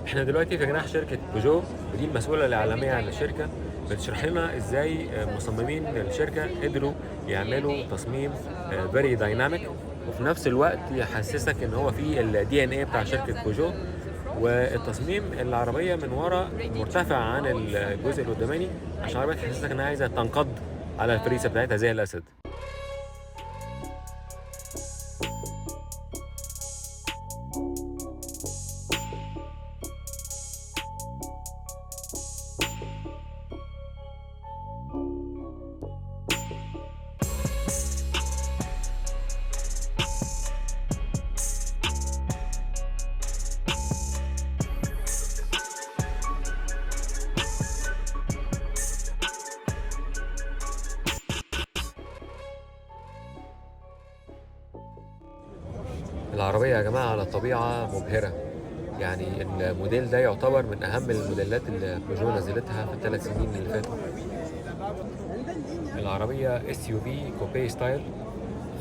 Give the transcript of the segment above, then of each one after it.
احنا دلوقتي في جناح شركة بيجو، ودي المسؤولة الإعلامية عن الشركة. بتشرح لنا ازاي مصممين الشركة قدروا يعملوا تصميم فيري دايناميك، وفي نفس الوقت يحسسك ان هو فيه الدي ان ايه بتاع شركة بيجو. والتصميم العربية من ورا مرتفع عن الجزء القداماني، عشان العربية تحسسك انها عايزة تنقض على الفريسة بتاعتها زي الأسد. العربية يا جماعة على طبيعة مبهرة. يعني الموديل ده يعتبر من أهم الموديلات اللي بيجو نزلتها في الثلاث سنين اللي فاتوا. العربية اس يو في كوبي ستايل،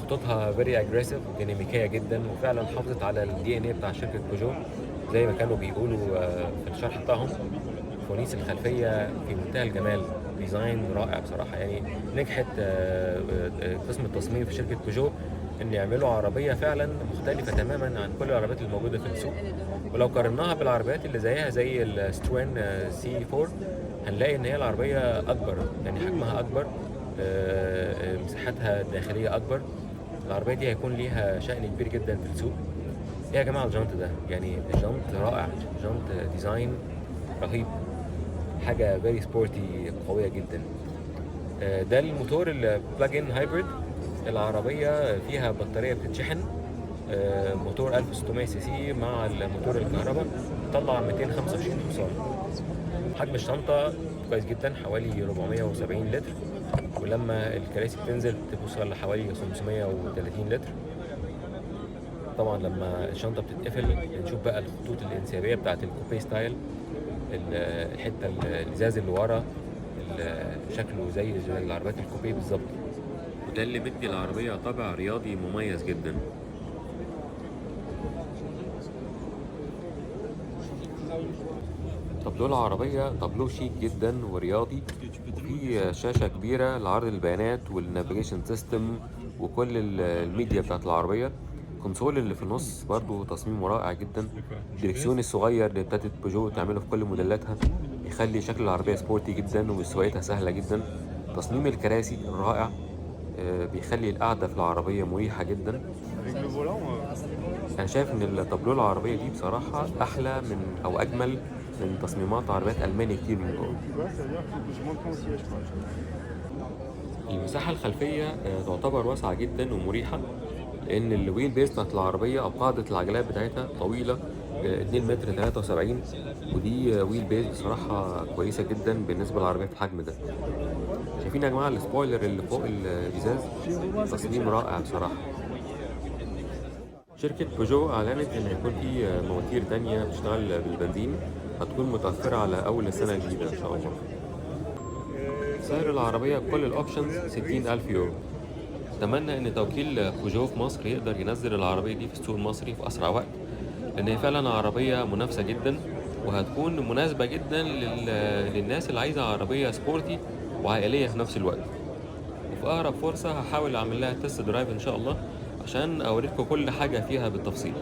خطوطها فيري اجريسيف ديناميكية جدا، وفعلا حافظت على الدي ان ايه بتاع شركة بيجو زي ما كانوا بيقولوا في الشرح بتاعهم. فوانيس الخلفية في منتهى الجمال، ديزاين رائع بصراحة. يعني نجحت قسم التصميم في شركة بيجو ان يعملوا عربية فعلا مختلفة تماما عن كل العربيات الموجودة في السوق. ولو قارناها بالعربيات اللي زيها زي الستروين سي 4، هنلاقي ان هي العربية اكبر، يعني حجمها اكبر، مساحتها الداخلية اكبر. العربية دي هيكون ليها شأن كبير جدا في السوق. ايه يا جماعة الجنط ده؟ يعني الجنط رائع، جنط ديزاين رهيب، حاجة فيري سبورتي قوية جدا. ده الموتور البلاج-ان هايبريد. العربية فيها بطارية بتتشحن، موتور 1600 سي سي مع الموتور الكهرباء، طلع 225 حصان. حجم الشنطة كويس جدا، حوالي 470 لتر، ولما الكراسي بتنزل بتوصل لحوالي 530 لتر. طبعا لما الشنطة بتتقفل نشوف بقى الخطوط الانسيابية بتاعت الكوبي ستايل، الحتة الازاز اللي ورا شكله زي العربيات الكوبي بالظبط، وده اللي مدي العربية طابع رياضي مميز جدا. تابلو العربية تابلو شيك جدا ورياضي، وفي شاشة كبيرة لعرض البيانات والنافيجيشن سيستم وكل الميديا بتاعت العربية. الكونسول اللي في النص برضو تصميمه رائع جدا. الدركسيون الصغير اللي ابتدت بيجو تعمله في كل موديلاتها يخلي شكل العربية سبورتي جدا وسواقتها سهلة جدا. تصميم الكراسي رائع، بيخلي القعدة في العربية مريحة جدا. أنا شايف إن التابلو العربية دي بصراحة أحلى من أو أجمل من تصميمات عربيات ألماني كتير من جوه. المساحة الخلفية تعتبر واسعة جدا ومريحة، لأن الويل بيس بتاعت العربية أو قاعدة العجلات بتاعتها طويلة 2 متر 73، ودي ويل بيس بصراحة كويسة جدا بالنسبة للعربية في الحجم ده. شايفين يا جماعة السبويلر اللي فوق الإزاز؟ تصميم رائع بصراحة. شركة بيجو أعلنت إن هيكون في مواتير تانية بتشتغل بالبنزين، هتكون متوفرة على أول السنة الجديدة إن شاء الله. سعر العربية بكل الأوبشنز 60,000 يورو. أتمنى إن توكيل بيجو في مصر يقدر ينزل العربية دي في السوق المصري في أسرع وقت، لأن هي فعلا عربية منافسة جدا، وهتكون مناسبة جدا للناس اللي عايزة عربية سبورتي وعائلية في نفس الوقت. وفي أقرب فرصة هحاول أعمل لها تست درايف إن شاء الله، عشان أوريكم كل حاجة فيها بالتفصيل.